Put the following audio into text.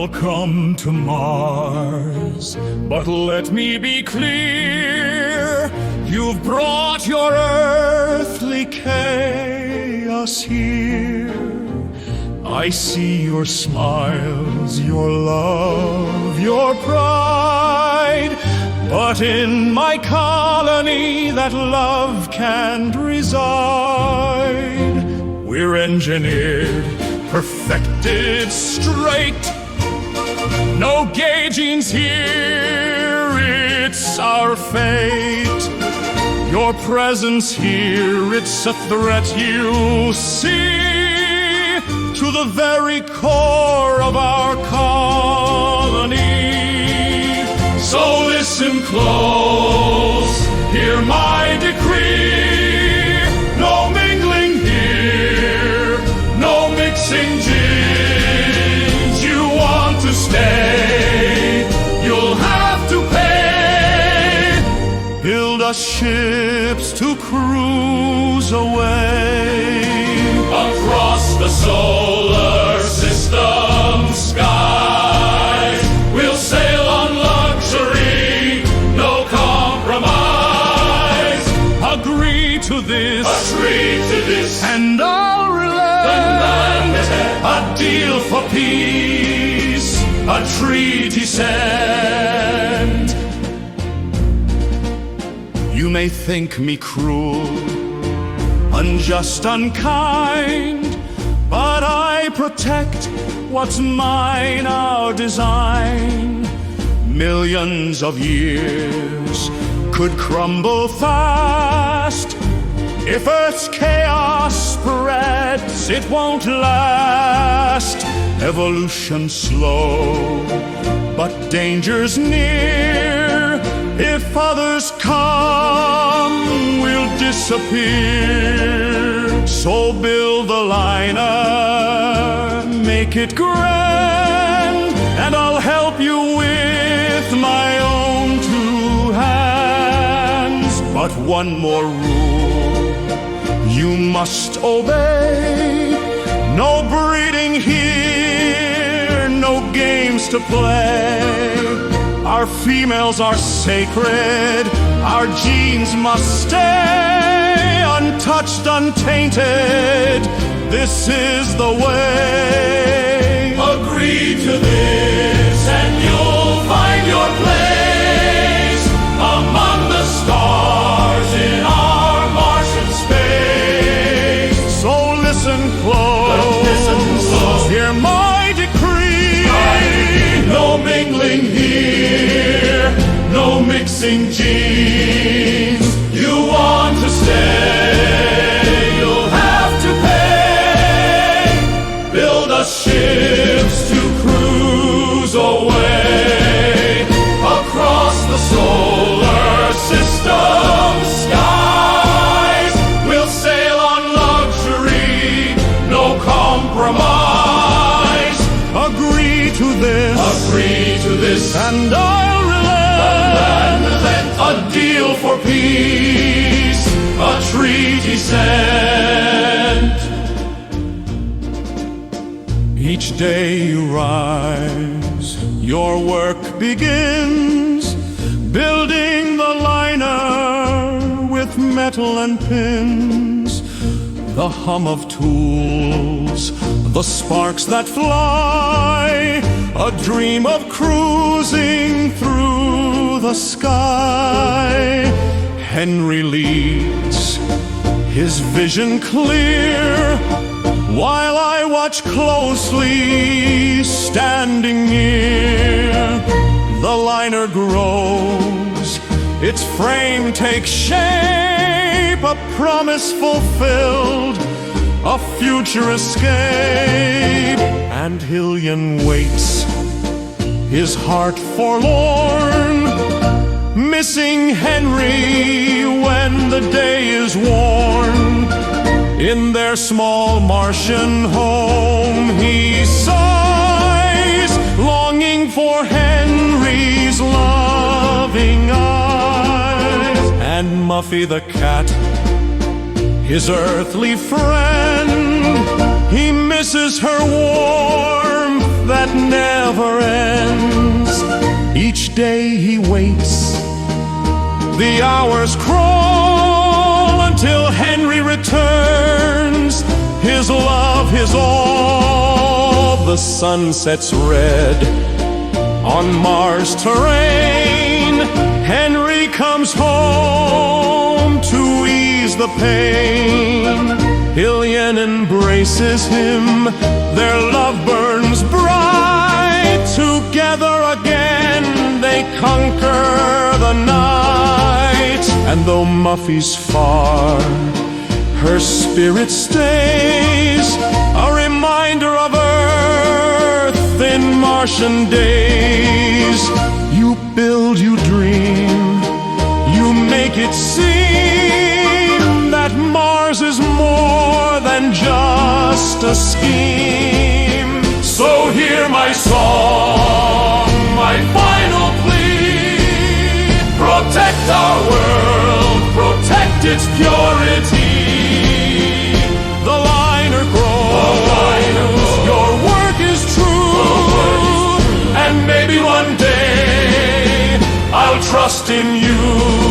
Welcome to Mars, but let me be clear, you've brought your earthly chaos here. I see your smiles, your love, your pride, but in my colony that love can't reside. We're engineered, perfected, straight. No gaugings here, it's our fate. Your presence here, it's a threat you see to the very core of our colony. So listen close, hear my decree. No mingling here, no mixing gins. You want to stay, you'll have to pay. Build us ships to cruise away across the solar system skies. We'll sail on luxury, no compromise. Agree to this, and I'll relent. A deal for peace, a treaty sent. You may think me cruel, unjust, unkind, but I protect what's mine, our design. Millions of years could crumble fast. If Earth's chaos spreads, it won't last. Evolution slow, but danger's near. If others come, we'll disappear. So build the liner, make it grand, and I'll help you with my own two hands. But one more rule you must obey. No breeding here, no games to play. Our females are sacred, our genes must stay untouched, untainted. This is the way. Agree to this and you'll find your place among the stars in our Martian space. So listen close, hear my decree. No mingling here, no mixing genes. You want to stay, you'll have to pay. Build us ships to cruise away across the solar system skies. We'll sail on luxury, no compromise. Agree to this, and I'll relent. A deal for peace, a treaty sent. Each day you rise, your work begins, building the liner with metal and pins. The hum of tools, the sparks that fly, a dream of cruising through the sky. Henry leads, his vision clear, while I watch closely, standing near. The liner grows, its frame takes shape, a promise fulfilled, a future escape. And Hillian waits, his heart forlorn, missing Henry when the day is worn. In their small Martian home he sighs, longing for Henry's loving eyes. And Muffy the cat, his earthly friend, he misses her warmth that never never ends. Each day he waits, the hours crawl until Henry returns. His love, his all. The sun sets red on Mars' terrain. Henry comes home to ease the pain. Hillian embraces him, their love burns bright. Together again they conquer the night. And though Muffy's far, her spirit stays, a reminder of Earth in Martian days. You build, you dream, you make it seem that Mars is more than just a scheme. So hear my song, my final plea. Protect our world, protect its purity. The liner grows, your work is true, and maybe one day I'll trust in you.